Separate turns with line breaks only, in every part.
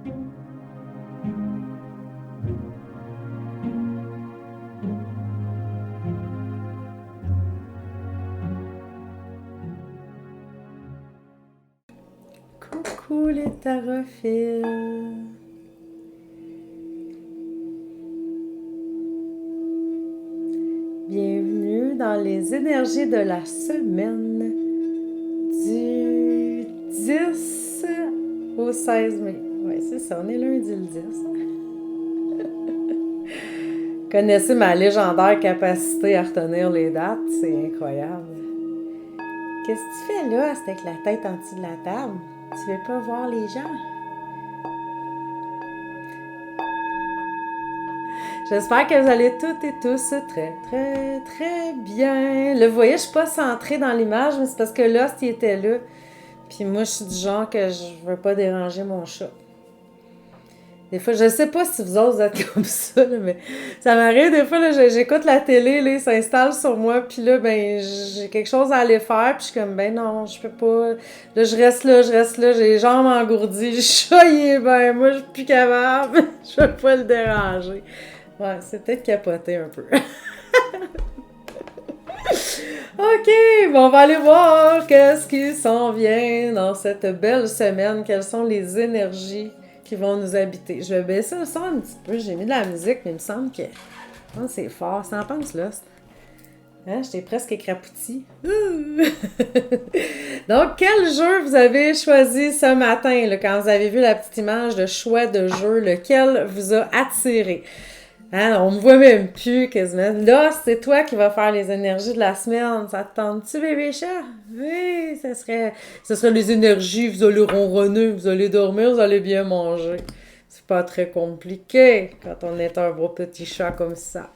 Coucou les tarophiles. Bienvenue dans les énergies de la semaine du 10 au 16 mai. Oui, c'est ça, on est lundi le 10. Connaissez ma légendaire capacité à retenir les dates? C'est incroyable. Qu'est-ce que tu fais là, c'est avec la tête en dessous de la table? Tu veux pas voir les gens? J'espère que vous allez toutes et tous très, très, très bien. Là, vous voyez, je suis pas centrée dans l'image, mais c'est parce que Lost, il était là. Puis moi, je suis du genre que je veux pas déranger mon chat. Des fois, je sais pas si vous autres vous êtes comme ça, là, mais ça m'arrive des fois, là, j'écoute la télé, là, il s'installe sur moi, puis là, ben, j'ai quelque chose à aller faire, puis je suis comme, ben non, je peux pas. Là, je reste là, j'ai les jambes engourdies, le chat, il est ben, moi, je suis plus capable, je veux pas le déranger. Ouais, c'est peut-être capoté un peu. OK, bon, on va aller voir qu'est-ce qui s'en vient dans cette belle semaine, quelles sont les énergies qui vont nous habiter. Je vais baisser le son un petit peu, j'ai mis de la musique, mais il me semble que c'est fort. Ça en pense là. Hein, j'étais presque écrapoutie. Donc, quel jeu vous avez choisi ce matin, là, quand vous avez vu la petite image de choix de jeu, lequel vous a attiré? Hein, on me voit même plus quasiment. Là, c'est toi qui vas faire les énergies de la semaine. Ça te tente-tu, bébé chat? Oui, ce serait les énergies. Vous allez ronronner, vous allez dormir, vous allez bien manger. C'est pas très compliqué quand on est un beau petit chat comme ça.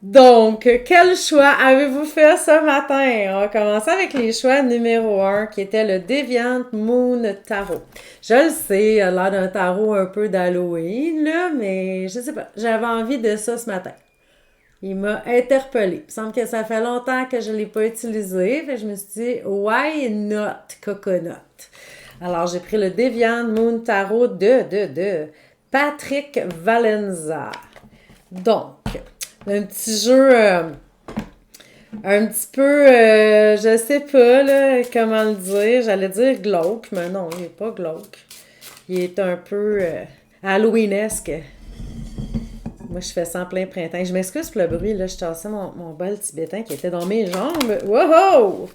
Donc, quel choix avez-vous fait ce matin? On va commencer avec les choix numéro 1, qui était le Deviant Moon Tarot. Je le sais, il a l'air d'un tarot un peu d'Halloween, là, mais je sais pas, j'avais envie de ça ce matin. Il m'a interpellée. Il me semble que ça fait longtemps que je ne l'ai pas utilisé, fait que je me suis dit, why not coconut? Alors, j'ai pris le Deviant Moon Tarot de Patrick Valenza. Donc, un petit jeu un petit peu, je sais pas là, comment le dire. J'allais dire glauque, mais non, il est pas glauque. Il est un peu Halloweenesque. Moi, je fais ça en plein printemps. Je m'excuse pour le bruit, là. Je tassais mon bol tibétain qui était dans mes jambes. Wow!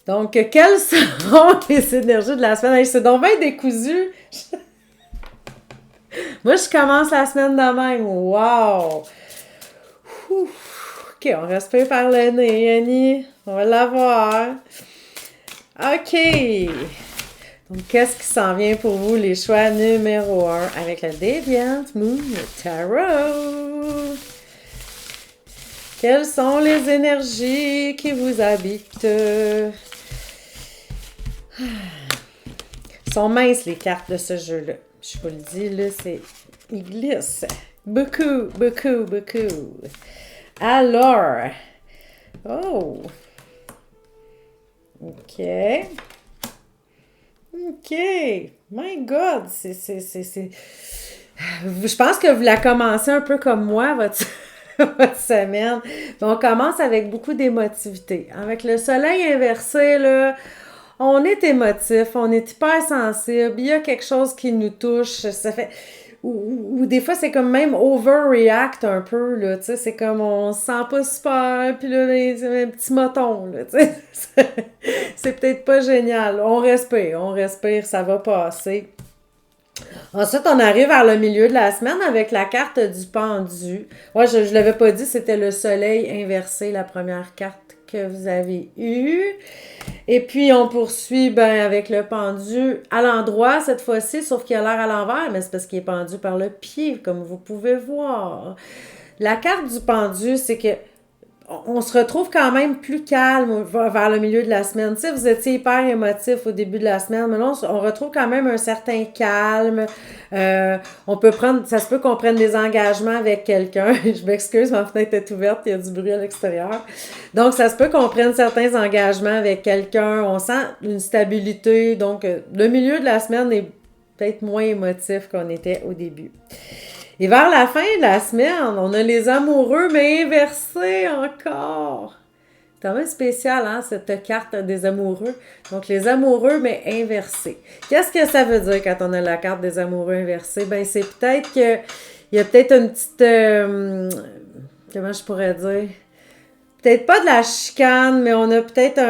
Donc, quelles seront les énergies de la semaine? Hey, c'est donc bien décousu. Moi, je commence la semaine de même. Wow! OK, on respire par le nez, Annie. On va l'avoir. OK. Donc, qu'est-ce qui s'en vient pour vous, les choix numéro 1 avec le Deviant Moon Tarot? Quelles sont les énergies qui vous habitent? Sont minces, les cartes de ce jeu-là. Je vous le dis, là, ils glissent. Beaucoup, beaucoup, beaucoup. Alors, oh, OK, my God, je pense que vous la commencez un peu comme moi, votre semaine. On commence avec beaucoup d'émotivité. Avec le soleil inversé, là, on est émotif, on est hyper sensible, il y a quelque chose qui nous touche, ça fait... Ou des fois, c'est comme même overreact un peu, là, tu sais, c'est comme on se sent pas super, puis là, c'est un petit moton, là, tu sais, c'est peut-être pas génial. On respire, ça va passer. Ensuite, on arrive vers le milieu de la semaine avec la carte du pendu. Ouais, je l'avais pas dit, c'était le soleil inversé, la première carte que vous avez eue. Et puis, on poursuit avec le pendu à l'endroit cette fois-ci, sauf qu'il a l'air à l'envers, mais c'est parce qu'il est pendu par le pied, comme vous pouvez voir. La carte du pendu, c'est que on se retrouve quand même plus calme vers le milieu de la semaine. Tu sais, vous étiez hyper émotif au début de la semaine, mais là, on retrouve quand même un certain calme. On peut prendre, ça se peut qu'on prenne des engagements avec quelqu'un. Je m'excuse, ma fenêtre est ouverte, il y a du bruit à l'extérieur. Donc, ça se peut qu'on prenne certains engagements avec quelqu'un. On sent une stabilité. Donc, le milieu de la semaine est peut-être moins émotifs qu'on était au début. Et vers la fin de la semaine, on a les amoureux, mais inversés encore. C'est quand même spécial, hein, cette carte des amoureux. Donc, les amoureux, mais inversés. Qu'est-ce que ça veut dire quand on a la carte des amoureux inversés? Ben, c'est peut-être que il y a peut-être une petite... comment je pourrais dire? Peut-être pas de la chicane, mais on a peut-être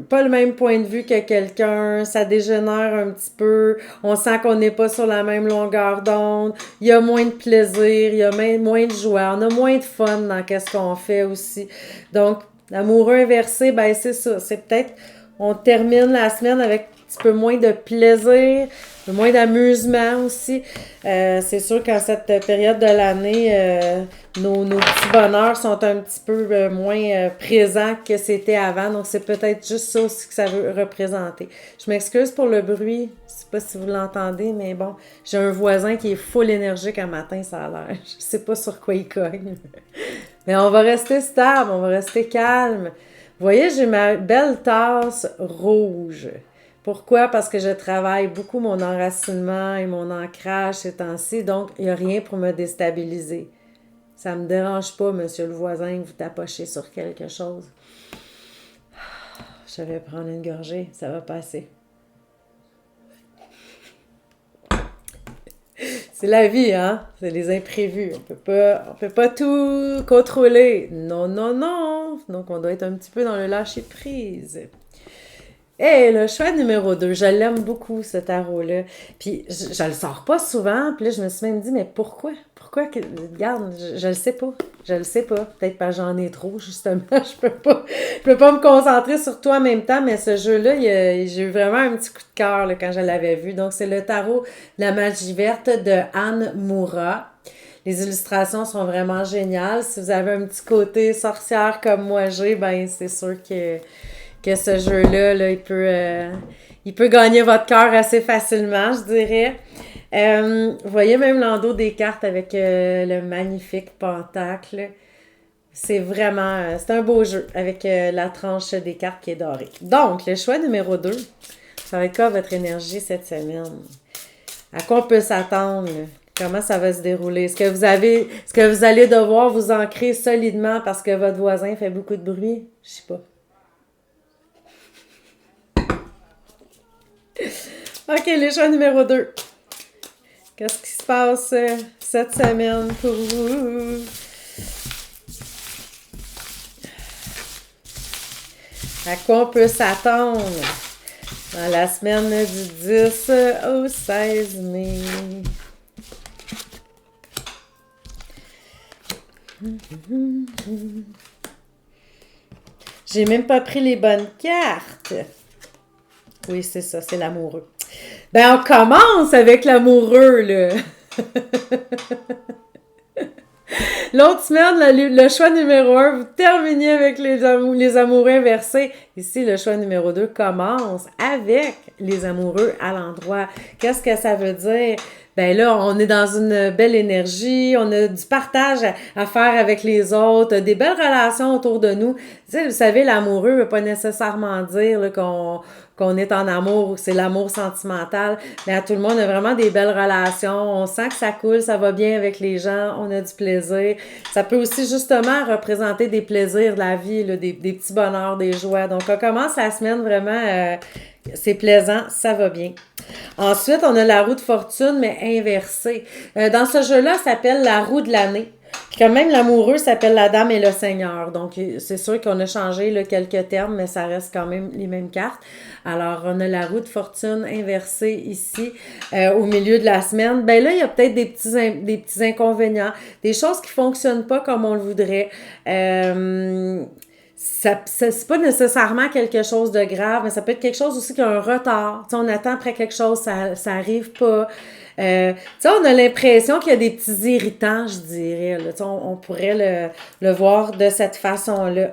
pas le même point de vue que quelqu'un. Ça dégénère un petit peu. On sent qu'on n'est pas sur la même longueur d'onde. Il y a moins de plaisir, il y a moins de joie. On a moins de fun dans qu'est-ce qu'on fait aussi. Donc, l'amoureux inversé, ben c'est ça. C'est peut-être, on termine la semaine avec un petit peu moins de plaisir, moins d'amusement aussi. C'est sûr qu'en cette période de l'année, nos petits bonheurs sont un petit peu moins présents que c'était avant. Donc, c'est peut-être juste ça aussi que ça veut représenter. Je m'excuse pour le bruit. Je sais pas si vous l'entendez, mais bon, j'ai un voisin qui est full énergique un matin, ça a l'air. Je sais pas sur quoi il cogne. Mais on va rester stable, on va rester calme. Vous voyez, j'ai ma belle tasse rouge. Pourquoi? Parce que je travaille beaucoup mon enracinement et mon ancrage ces temps-ci, donc il n'y a rien pour me déstabiliser. Ça ne me dérange pas, monsieur le voisin, que vous tapochez sur quelque chose. Je vais prendre une gorgée, ça va passer. C'est la vie, hein? C'est les imprévus. On peut pas tout contrôler. Non, non, non. Donc, on doit être un petit peu dans le lâcher-prise. Et le choix numéro 2, je l'aime beaucoup, ce tarot-là. Puis, je le sors pas souvent. Puis là, je me suis même dit, mais pourquoi? Pourquoi que... Regarde, je le sais pas. Je le sais pas. Peut-être parce que j'en ai trop, justement. Je peux pas me concentrer sur toi en même temps. Mais ce jeu-là, j'ai eu vraiment un petit coup de cœur là, quand je l'avais vu. Donc, c'est le tarot La Magie Verte de Anne Moura. Les illustrations sont vraiment géniales. Si vous avez un petit côté sorcière comme moi j'ai, ben c'est sûr que ce jeu-là, là, il peut gagner votre cœur assez facilement, je dirais. Vous voyez même l'endos des cartes avec le magnifique pentacle. C'est vraiment... c'est un beau jeu avec la tranche des cartes qui est dorée. Donc, le choix numéro 2, ça va être quoi votre énergie cette semaine? À quoi on peut s'attendre? Comment ça va se dérouler? Est-ce que vous allez devoir vous ancrer solidement parce que votre voisin fait beaucoup de bruit? Je sais pas. OK, les choix numéro 2. Qu'est-ce qui se passe cette semaine pour vous? À quoi on peut s'attendre dans la semaine du 10 au 16 mai? J'ai même pas pris les bonnes cartes. Oui, c'est ça, c'est l'amoureux. Ben, on commence avec l'amoureux, là. L'autre semaine, le choix numéro 1, vous terminez avec les amoureux inversés. Ici, le choix numéro 2 commence avec les amoureux à l'endroit. Qu'est-ce que ça veut dire? Ben là, on est dans une belle énergie, on a du partage à faire avec les autres, des belles relations autour de nous. Tu sais, vous savez, l'amoureux ne veut pas nécessairement dire là, qu'on est en amour ou que c'est l'amour sentimental, mais à tout le monde, on a vraiment des belles relations, on sent que ça coule, ça va bien avec les gens, on a du plaisir. Ça peut aussi justement représenter des plaisirs de la vie, là, des petits bonheurs, des joies. Donc, on commence la semaine vraiment, c'est plaisant, ça va bien. Ensuite, on a la roue de fortune, mais inversée. Dans ce jeu-là, ça s'appelle la roue de l'année. Puis quand même, l'amoureux s'appelle la dame et le seigneur. Donc, c'est sûr qu'on a changé là, quelques termes, mais ça reste quand même les mêmes cartes. Alors, on a la roue de fortune inversée ici, au milieu de la semaine. Ben là, il y a peut-être des petits inconvénients, des choses qui fonctionnent pas comme on le voudrait. C'est pas nécessairement quelque chose de grave, mais ça peut être quelque chose aussi qui a un retard. Tu sais, on attend après quelque chose, ça arrive pas. Tu sais, on a l'impression qu'il y a des petits irritants, je dirais. Là. Tu sais, on pourrait le voir de cette façon-là.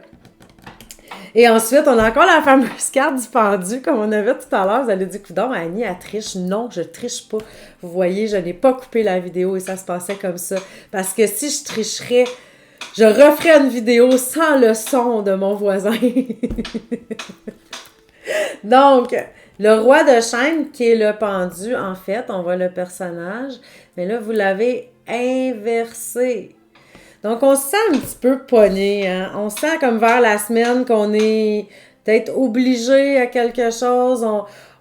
Et ensuite, on a encore la fameuse carte du pendu, comme on avait tout à l'heure. Vous allez dire, coudonc, Annie, elle triche. Non, je triche pas. Vous voyez, je n'ai pas coupé la vidéo et ça se passait comme ça. Parce que si je tricherais, je referais une vidéo sans le son de mon voisin. Donc, Le roi de chaîne, qui est le pendu, en fait, on voit le personnage, mais là, vous l'avez inversé. Donc, on se sent un petit peu pogné, hein? On se sent comme vers la semaine qu'on est peut-être obligé à quelque chose,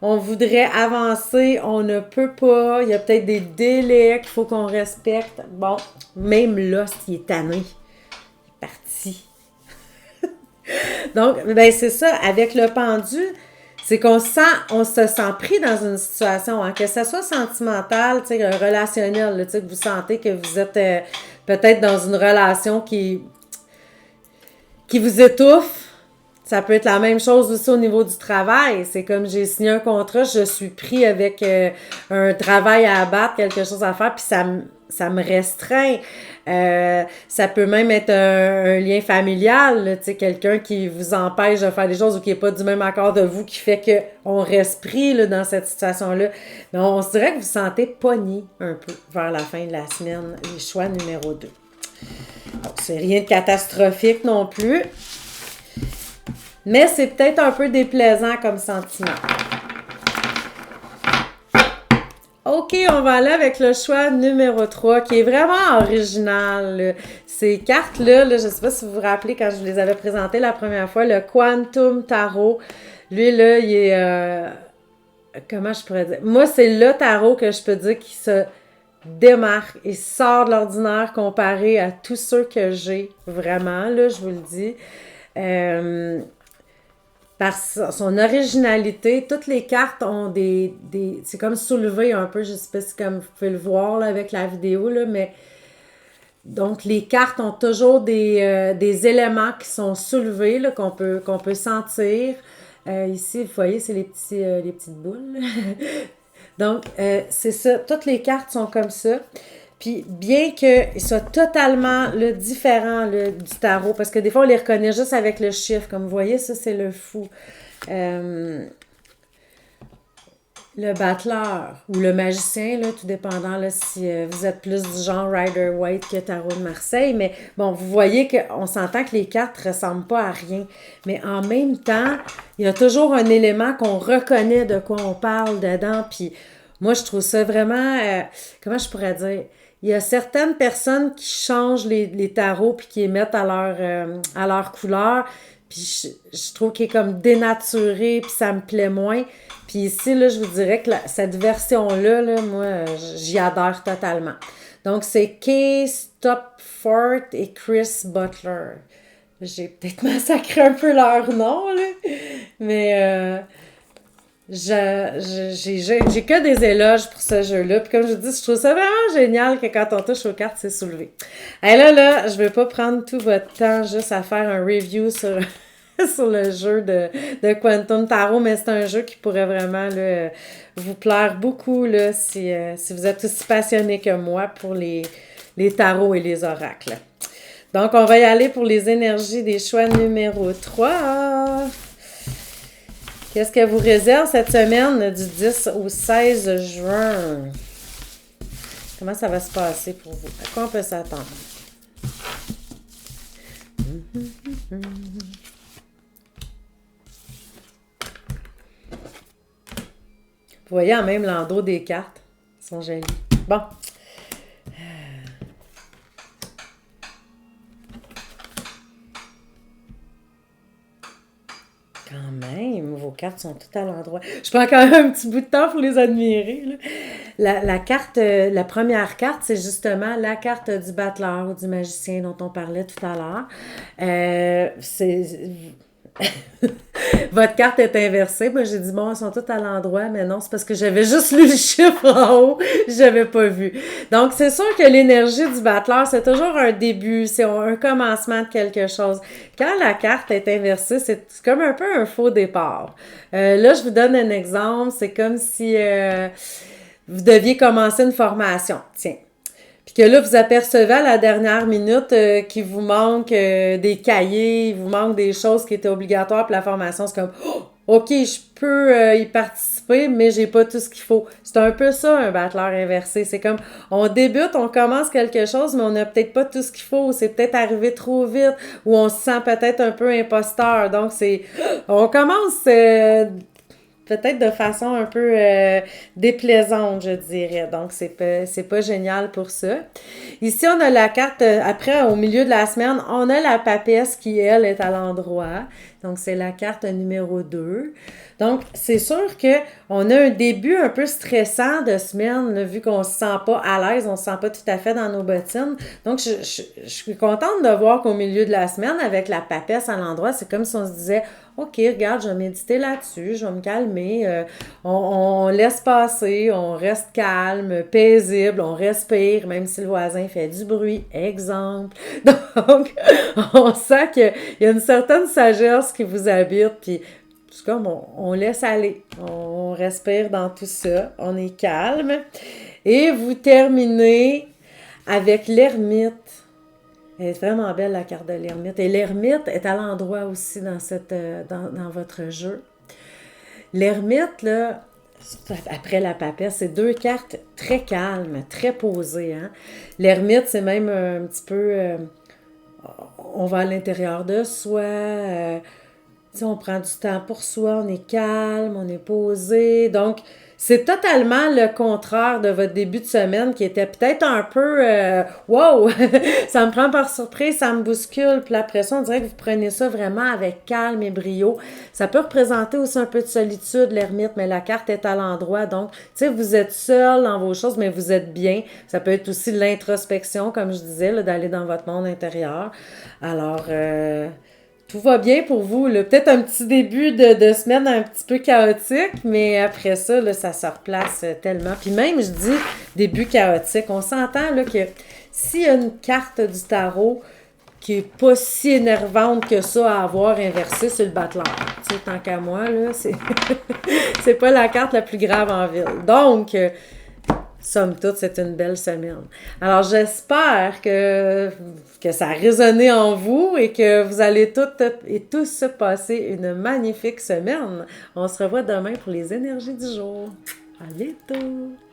on voudrait avancer, on ne peut pas, il y a peut-être des délais qu'il faut qu'on respecte. Bon, même là, s'il est tanné, il est parti. Donc, ben c'est ça, avec le pendu, c'est on se sent pris dans une situation, hein, que ce soit sentimental, tu sais, relationnel, là, tu sais, que vous sentez que vous êtes peut-être dans une relation qui vous étouffe. Ça peut être la même chose aussi au niveau du travail. C'est comme j'ai signé un contrat, je suis pris avec un travail à abattre, quelque chose à faire, puis ça me restreint. Ça peut même être un lien familial, tu sais, quelqu'un qui vous empêche de faire des choses ou qui n'est pas du même accord de vous, qui fait qu'on reste pris là, dans cette situation-là. Mais on se dirait que vous vous sentez pogné un peu vers la fin de la semaine, les choix numéro 2. Donc, c'est rien de catastrophique non plus. Mais c'est peut-être un peu déplaisant comme sentiment. OK, on va aller avec le choix numéro 3, qui est vraiment original. Ces cartes-là, je ne sais pas si vous vous rappelez quand je vous les avais présentées la première fois, le Quantum Tarot. Lui, là, il est... comment je pourrais dire? Moi, c'est le tarot que je peux dire qui se démarque et sort de l'ordinaire comparé à tous ceux que j'ai. Vraiment, là, je vous le dis. Par son originalité, toutes les cartes ont c'est comme soulevé un peu, je sais pas si comme vous pouvez le voir là, avec la vidéo, là, mais donc les cartes ont toujours des éléments qui sont soulevés, là, qu'on peut sentir. Ici, vous voyez, c'est les petites boules. Donc, c'est ça, toutes les cartes sont comme ça. Puis, bien qu'ils soient totalement différents du tarot, parce que des fois, on les reconnaît juste avec le chiffre. Comme vous voyez, ça, c'est le fou. Le battleur ou le magicien, là, tout dépendant là, si vous êtes plus du genre Rider-Waite que Tarot de Marseille. Mais bon, vous voyez qu'on s'entend que les cartes ne ressemblent pas à rien. Mais en même temps, il y a toujours un élément qu'on reconnaît de quoi on parle dedans. Puis moi, je trouve ça vraiment... comment je pourrais dire? Il y a certaines personnes qui changent les tarots puis qui les mettent à leur couleur. Puis je trouve qu'il est comme dénaturé puis ça me plaît moins. Puis ici, là, je vous dirais que cette version-là, là, moi, j'y adhère totalement. Donc, c'est Kay Stopford et Chris Butler. J'ai peut-être massacré un peu leur nom, là. Mais... j'ai que des éloges pour ce jeu-là. Puis comme je vous dis, je trouve ça vraiment génial que quand on touche aux cartes, c'est soulevé. Et là, je vais pas prendre tout votre temps juste à faire un review sur, sur le jeu de Quantum Tarot, mais c'est un jeu qui pourrait vraiment là, vous plaire beaucoup là, si vous êtes aussi passionné que moi pour les tarots et les oracles. Donc, on va y aller pour les énergies des choix numéro 3. Qu'est-ce que vous réserve cette semaine du 10 au 16 juin? Comment ça va se passer pour vous? À quoi on peut s'attendre? Vous voyez en même l'endroit des cartes. Ils sont jolis. Bon. Quand même, vos cartes sont toutes à l'endroit. Je prends quand même un petit bout de temps pour les admirer. Là. La carte, la première carte, c'est justement la carte du battleur ou du magicien dont on parlait tout à l'heure. Votre carte est inversée. Moi, j'ai dit, bon, elles sont toutes à l'endroit, mais non, c'est parce que j'avais juste lu le chiffre en haut. J'avais pas vu. Donc, c'est sûr que l'énergie du battleur, c'est toujours un début, c'est un commencement de quelque chose. Quand la carte est inversée, c'est comme un peu un faux départ. Là, je vous donne un exemple. C'est comme si vous deviez commencer une formation. Tiens. Puis que là, vous apercevez à la dernière minute qu'il vous manque des cahiers, il vous manque des choses qui étaient obligatoires pour la formation. C'est comme, oh, OK, je peux y participer, mais j'ai pas tout ce qu'il faut. C'est un peu ça, un battleur inversé. C'est comme, on débute, on commence quelque chose, mais on n'a peut-être pas tout ce qu'il faut. C'est peut-être arrivé trop vite, ou on se sent peut-être un peu imposteur. Donc, on commence peut-être de façon un peu déplaisante, je dirais. Donc, c'est pas génial pour ça. Ici, on a la carte, après, au milieu de la semaine, on a la papesse qui, elle, est à l'endroit. Donc, c'est la carte numéro 2. Donc, c'est sûr que on a un début un peu stressant de semaine, là, vu qu'on se sent pas à l'aise, on se sent pas tout à fait dans nos bottines. Donc, je suis contente de voir qu'au milieu de la semaine, avec la papesse à l'endroit, c'est comme si on se disait, OK, regarde, je vais méditer là-dessus, je vais me calmer, on laisse passer, on reste calme, paisible, on respire, même si le voisin fait du bruit, exemple. Donc, on sent qu'il y a une certaine sagesse qui vous habite, puis c'est comme on laisse aller, on respire dans tout ça, on est calme. Et vous terminez avec l'ermite. Elle est vraiment belle, la carte de l'ermite. Et l'ermite est à l'endroit aussi dans votre jeu. L'ermite, là, après la papesse, c'est deux cartes très calmes, très posées. Hein? L'ermite, c'est même un petit peu... on va à l'intérieur de soi. On prend du temps pour soi, on est calme, on est posé. Donc, c'est totalement le contraire de votre début de semaine qui était peut-être un peu wow, ça me prend par surprise, ça me bouscule. Puis après ça, on dirait que vous prenez ça vraiment avec calme et brio. Ça peut représenter aussi un peu de solitude, l'ermite, mais la carte est à l'endroit. Donc, tu sais, vous êtes seul dans vos choses, mais vous êtes bien. Ça peut être aussi l'introspection, comme je disais, là, d'aller dans votre monde intérieur. Alors, tout va bien pour vous, là. Peut-être un petit début de semaine un petit peu chaotique, mais après ça, là, ça se replace tellement. Puis même, je dis début chaotique, on s'entend là, que s'il y a une carte du tarot qui est pas si énervante que ça à avoir inversée sur le battleur. Tu sais, tant qu'à moi, là, c'est pas la carte la plus grave en ville. Donc, somme toute, c'est une belle semaine. Alors, j'espère que ça a résonné en vous et que vous allez toutes et tous passer une magnifique semaine. On se revoit demain pour les énergies du jour. À bientôt!